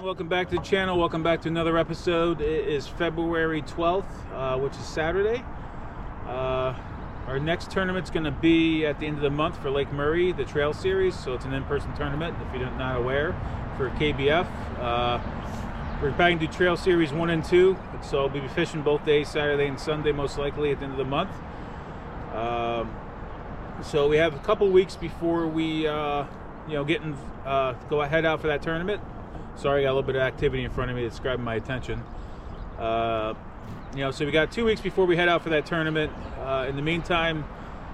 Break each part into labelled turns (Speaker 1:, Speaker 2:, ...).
Speaker 1: Gentlemen, welcome back to the channel. Welcome back to another episode. It is February 12th, which is Saturday. Our next tournament's going to be at the end of the month for Lake Murray, the Trail Series. So it's an in-person tournament, if you're not aware, for KBF. We're back to do Trail Series 1 and 2. So we'll be fishing both days, Saturday and Sunday, most likely at the end of the month. So we have a couple weeks before we, go head out for that tournament. Sorry, I got a little bit of activity in front of me that's grabbing my attention. So we got 2 weeks before we head out for that tournament. In the meantime,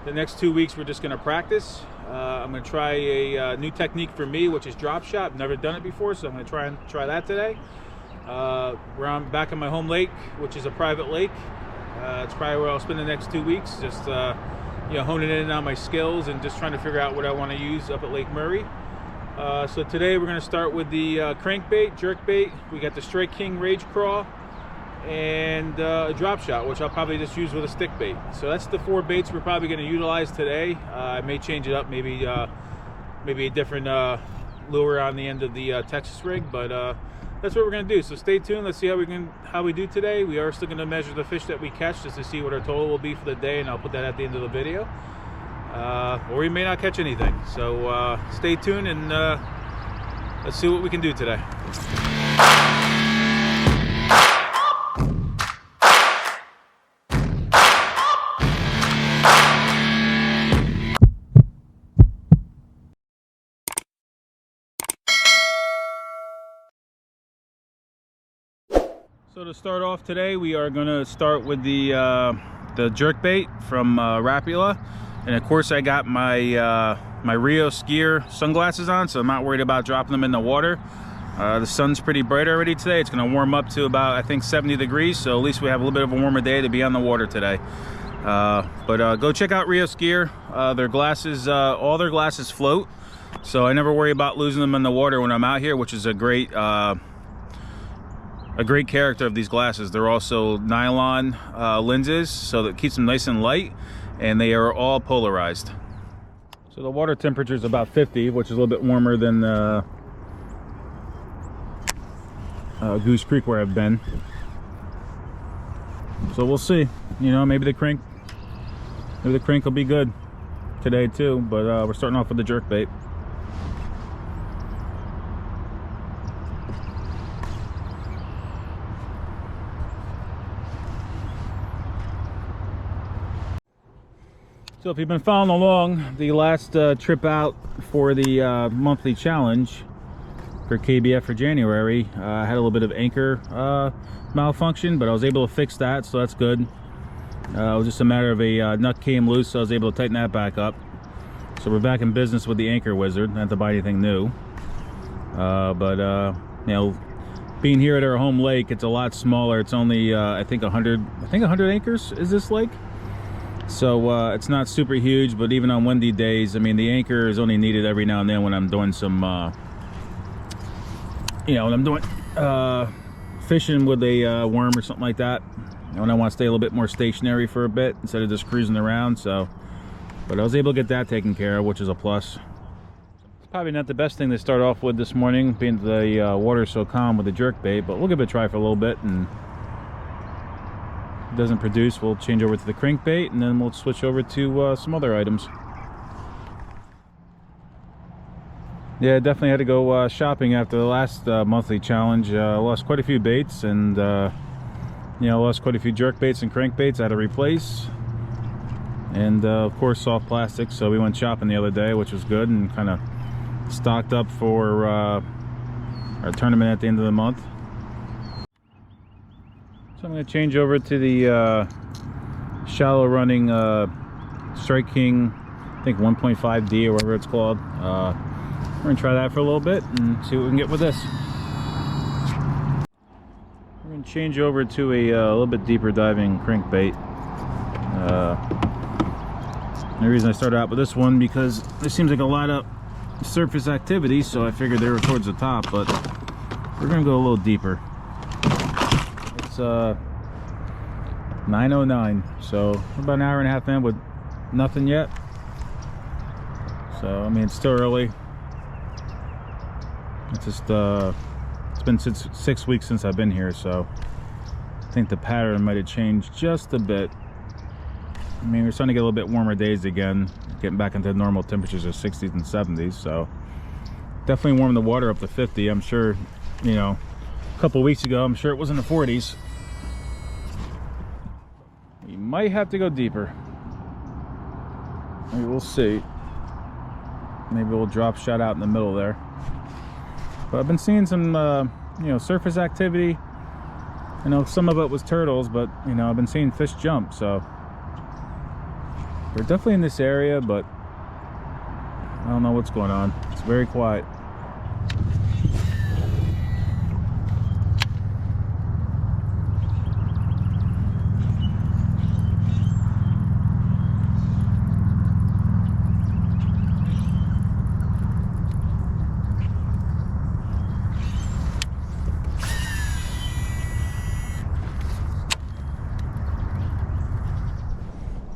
Speaker 1: the next 2 weeks we're just going to practice. I'm going to try a new technique for me, which is drop shot. I've never done it before, so I'm going to try that today. I'm back at my home lake, which is a private lake. It's probably where I'll spend the next 2 weeks, just honing in on my skills and just trying to figure out what I want to use up at Lake Murray. So today we're going to start with the crankbait, jerkbait. We got the Strike King Rage Craw and a drop shot, which I'll probably just use with a stick bait. So that's the 4 baits we're probably going to utilize today. I may change it up, maybe a different lure on the end of the Texas rig, but that's what we're going to do. So stay tuned. Let's see how we do today. We are still going to measure the fish that we catch just to see what our total will be for the day, and I'll put that at the end of the video. Or we may not catch anything. So stay tuned and let's see what we can do today. So to start off today, we are going to start with the jerkbait from Rapula. And of course I got my my Rio skier sunglasses on, so I'm not worried about dropping them in the water. The sun's pretty bright already today. It's going to warm up to about, I think, 70 degrees, so at least we have a little bit of a warmer day to be on the water today. But go check out Rio skier. Their glasses, all their glasses float, so I never worry about losing them in the water when I'm out here, which is a great character of these glasses. They're also nylon lenses, so that keeps them nice and light, and they are all polarized. So the water temperature is about 50, which is a little bit warmer than Goose Creek where I've been. So we'll see. Maybe the crank will be good today too. But we're starting off with the jerkbait. So if you've been following along, the last trip out for the monthly challenge for KBF for January, I had a little bit of anchor malfunction, but I was able to fix that, so that's good. It was just a matter of a nut came loose, so I was able to tighten that back up. So we're back in business with the anchor wizard. Not to buy anything new, being here at our home lake, it's a lot smaller. It's only I think 100 acres is this lake. So it's not super huge, but even on windy days, I mean, the anchor is only needed every now and then when I'm doing some, fishing with a worm or something like that. When I want to stay a little bit more stationary for a bit instead of just cruising around. So, but I was able to get that taken care of, which is a plus. It's probably not the best thing to start off with this morning, being the water's so calm with the jerkbait, but we'll give it a try for a little bit, and doesn't produce, we'll change over to the crankbait, and then we'll switch over to some other items. Yeah, definitely had to go shopping after the last monthly challenge. Lost quite a few baits, and lost quite a few jerk baits and crankbaits I had to replace, and of course soft plastic. So we went shopping the other day, which was good, and kind of stocked up for our tournament at the end of the month. So I'm going to change over to the shallow running Strike King, I think 1.5D or whatever it's called. We're going to try that for a little bit and see what we can get with this. We're going to change over to a little bit deeper diving crankbait. The reason I started out with this one, because there seems like a lot of surface activity, so I figured they were towards the top, but we're going to go a little deeper. It's 9:09, so about an hour and a half in with nothing yet. So I mean, it's still early. It's just it's been six weeks since I've been here, so I think the pattern might have changed just a bit. I mean, we're starting to get a little bit warmer days again, getting back into normal temperatures of 60s and 70s, so definitely warmed the water up to 50. I'm sure, you know, a couple weeks ago, I'm sure it was in the 40s. You might have to go deeper. Maybe we'll see. Maybe we'll drop shot out in the middle there. But I've been seeing some, you know, surface activity. I know some of it was turtles, but, you know, I've been seeing fish jump, so they're definitely in this area, but I don't know what's going on. It's very quiet.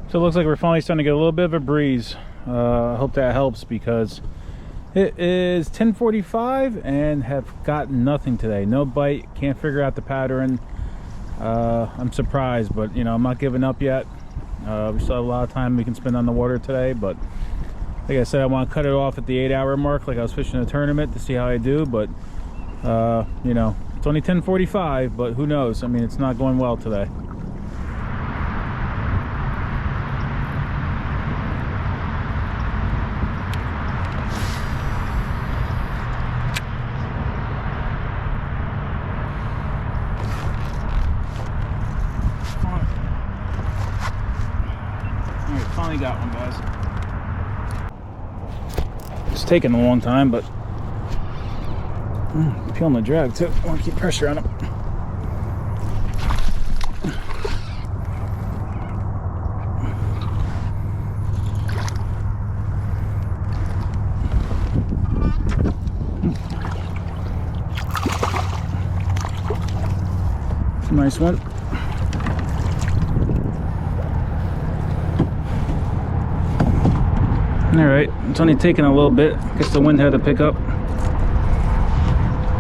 Speaker 1: So it looks like we're finally starting to get a little bit of a breeze. I hope that helps, because it is 10:45 and have gotten nothing today. No bite, can't figure out the pattern. I'm surprised, but you know, I'm not giving up yet. We still have a lot of time we can spend on the water today, but like I said, I want to cut it off at the 8-hour mark like I was fishing a tournament to see how I do. But you know, it's only 10:45, but who knows? I mean, it's not going well today. Finally got one, guys. It's taking a long time, but feeling the drag too. I want to keep pressure on him. It's a nice one. Alright, it's only taking a little bit. I guess the wind had to pick up.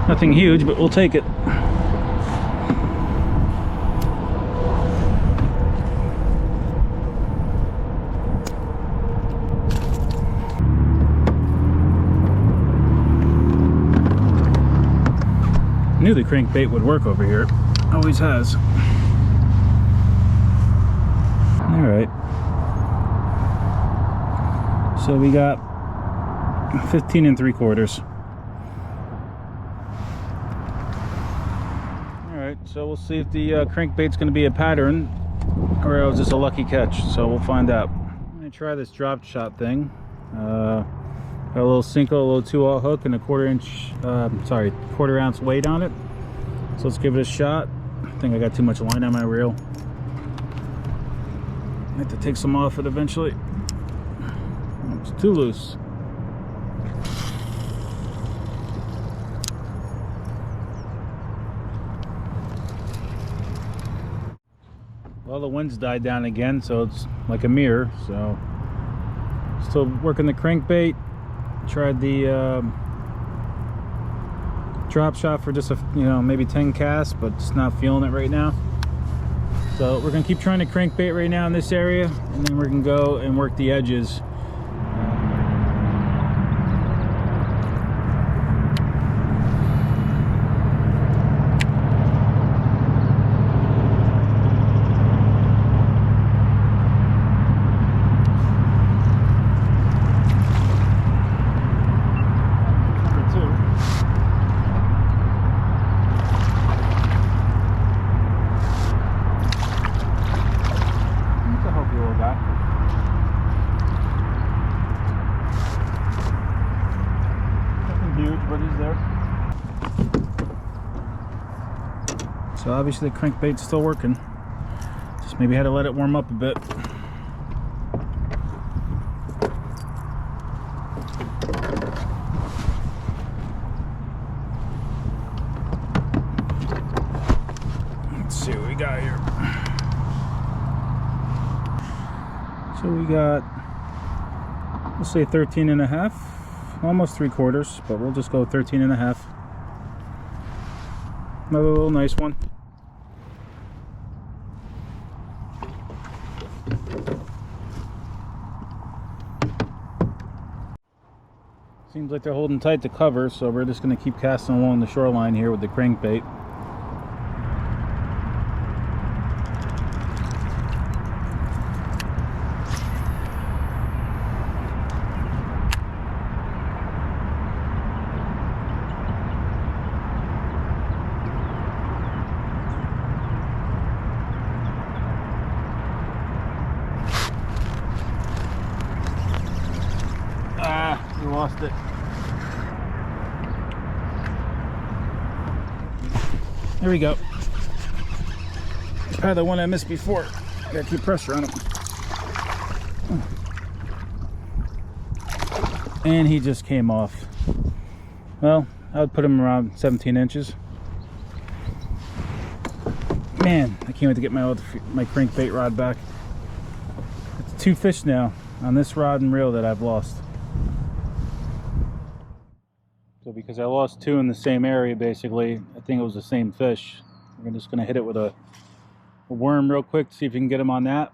Speaker 1: Nothing huge, but we'll take it. Knew the crankbait would work over here. Always has. Alright. So we got 15 3/4. Alright, so we'll see if the crankbait's going to be a pattern or it was just a lucky catch. So we'll find out. I'm going to try this drop shot thing. Got a little Cinco, a little 2/0 hook, and a quarter ounce weight on it. So let's give it a shot. I think I got too much line on my reel. I have to take some off it eventually. It's too loose. Well, the wind's died down again, so it's like a mirror. So still working the crankbait. Tried the drop shot for just maybe 10 casts, but just not feeling it right now. So we're gonna keep trying to crankbait right now in this area, and then we're gonna go and work the edges. So obviously the crankbait's still working. Just maybe had to let it warm up a bit. Let's see what we got here. So we got, we'll say 13.5, almost 3/4, but we'll just go 13.5. Another little nice one. Seems like they're holding tight to cover, so we're just going to keep casting along the shoreline here with the crankbait. We lost it. There we go. Probably the one I missed before. Gotta keep pressure on him. And he just came off. Well, I would put him around 17 inches. Man, I can't wait to get my crankbait rod back. It's 2 fish now on this rod and reel that I've lost. So because I lost 2 in the same area, basically, I think it was the same fish. We're just going to hit it with a worm real quick to see if we can get him on that.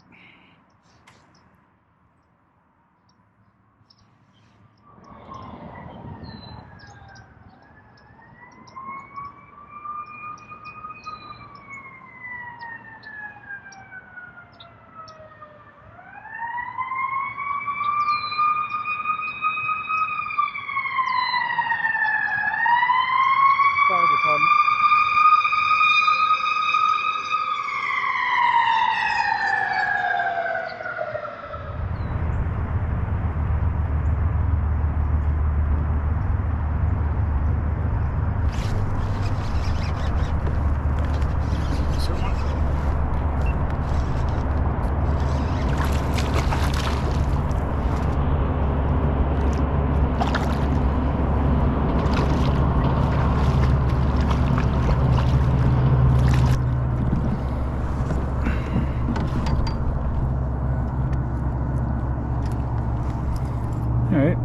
Speaker 1: Alright.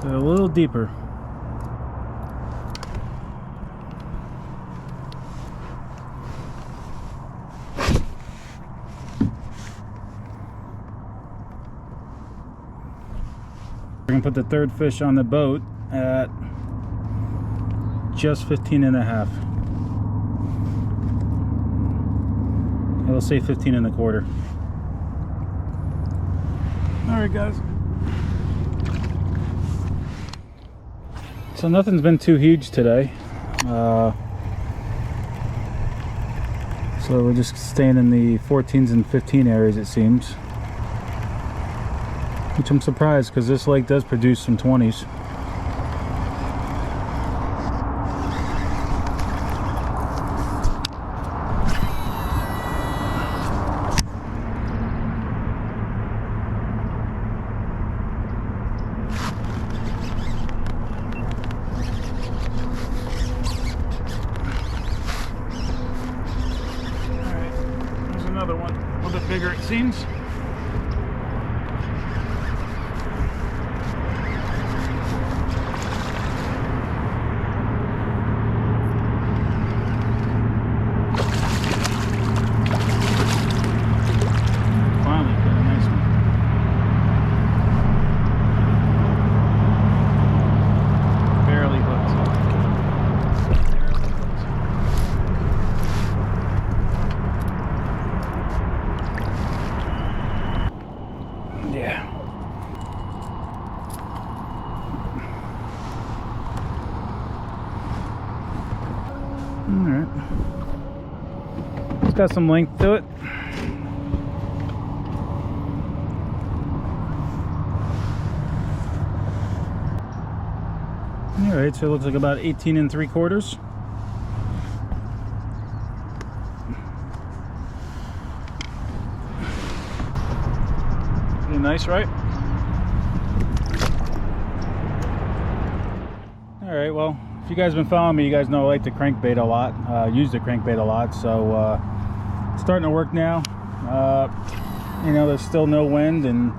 Speaker 1: So a little deeper. We're going to put the third fish on the boat at just 15 and a half. I'll say 15 and a quarter. Alright guys. So nothing's been too huge today. So we're just staying in the 14s and 15 areas, it seems. Which I'm surprised because this lake does produce some 20s. Another one, a little bit bigger it seems. Finally got a nice one. Barely hooked. Yeah. Alright. It's got some length to it. Alright, so it looks like about 18 and 3/4. Pretty nice, right? Alright, well, if you guys have been following me, you guys know I like the crankbait a lot. Use the crankbait a lot, so it's starting to work now. You know, there's still no wind, and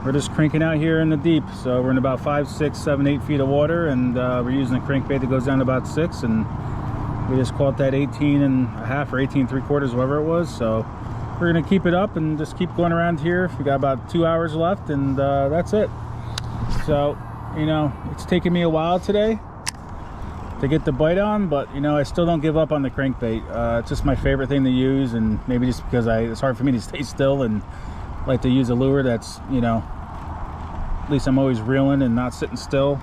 Speaker 1: we're just cranking out here in the deep. So we're in about 5, 6, 7, 8 feet of water, and we're using a crankbait that goes down to about 6, and we just caught that 18.5 or 18.75, whatever it was. So we're gonna keep it up and just keep going around here. We got about 2 hours left, and that's it. So, you know, it's taken me a while today to get the bite on, but you know, I still don't give up on the crankbait. It's just my favorite thing to use, and maybe just because it's hard for me to stay still and like to use a lure that's, you know, at least I'm always reeling and not sitting still.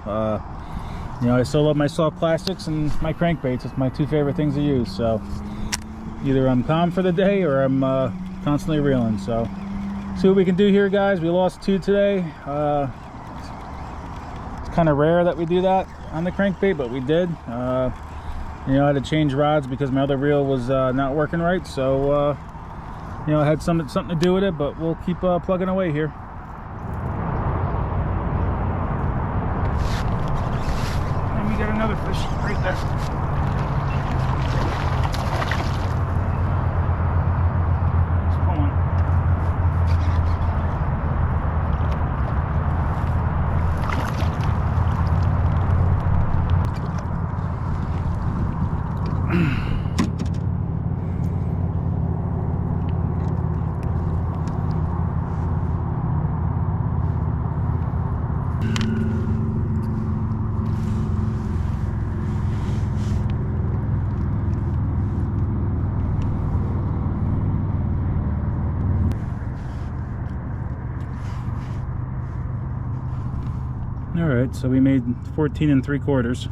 Speaker 1: You know, I still love my soft plastics and my crankbaits. It's my 2 favorite things to use. So either I'm calm for the day or I'm constantly reeling. So see what we can do here, guys. We lost 2 today. It's kind of rare that we do that on the crankbait, but we did. You know, I had to change rods because my other reel was not working right. So you know, it had something to do with it, but we'll keep plugging away here. And we got another fish right there. All right, so we made 14.75.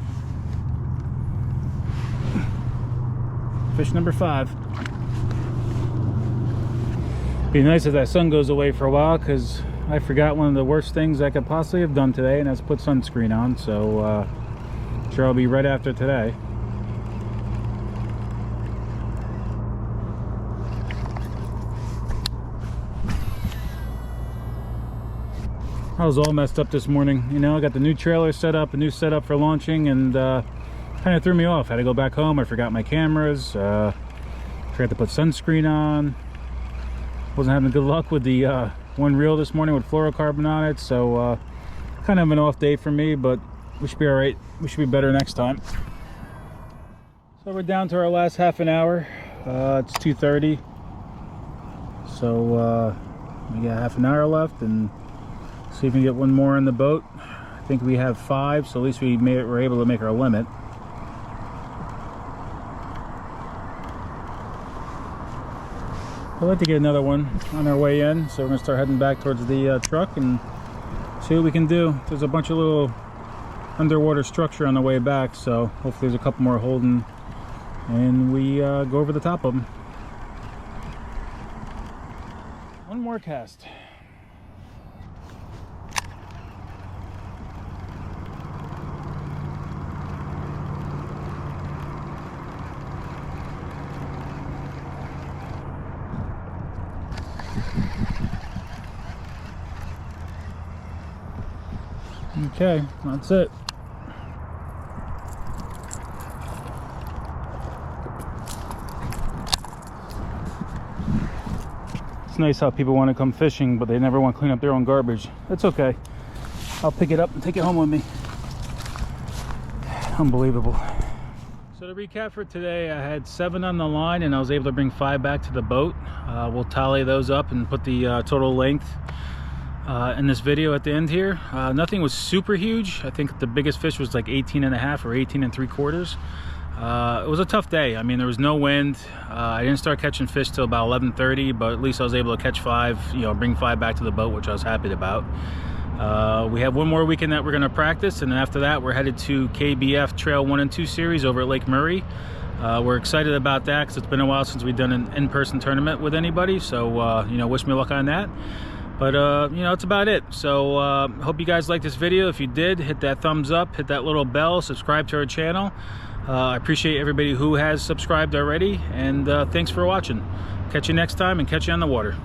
Speaker 1: Fish number 5. Be nice if that sun goes away for a while, because I forgot one of the worst things I could possibly have done today, and that's put sunscreen on. So sure I'll be right after today. I was all messed up this morning. You know, I got the new trailer set up, a new setup for launching, and kind of threw me off. I had to go back home. I forgot my cameras. Forgot to put sunscreen on. Wasn't having good luck with the one reel this morning with fluorocarbon on it. So kind of an off day for me, but we should be all right. We should be better next time. So we're down to our last half an hour. It's 2:30. So we got half an hour left, and see if we can get one more in the boat. I think we have 5, so at least we're able to make our limit. I'd like to get another one on our way in, so we're going to start heading back towards the truck and see what we can do. There's a bunch of little underwater structure on the way back, so hopefully there's a couple more holding, and we go over the top of them. One more cast. Okay, that's it. It's nice how people want to come fishing, but they never want to clean up their own garbage. That's okay. I'll pick it up and take it home with me. Unbelievable. So to recap for today, I had 7 on the line, and I was able to bring 5 back to the boat. We'll tally those up and put the total length in this video at the end here. Nothing was super huge. I think the biggest fish was like 18.5 or 18.75. It was a tough day. I mean, there was no wind. I didn't start catching fish till about 11:30, but at least I was able to catch 5, you know, bring 5 back to the boat, which I was happy about. We have one more weekend that we're going to practice, and then after that we're headed to KBF Trail 1 and 2 Series over at Lake Murray. We're excited about that because it's been a while since we've done an in-person tournament with anybody, so you know, wish me luck on that. But you know, that's about it. So hope you guys liked this video. If you did, hit that thumbs up, hit that little bell, subscribe to our channel. I appreciate everybody who has subscribed already, and thanks for watching. Catch you next time, and catch you on the water.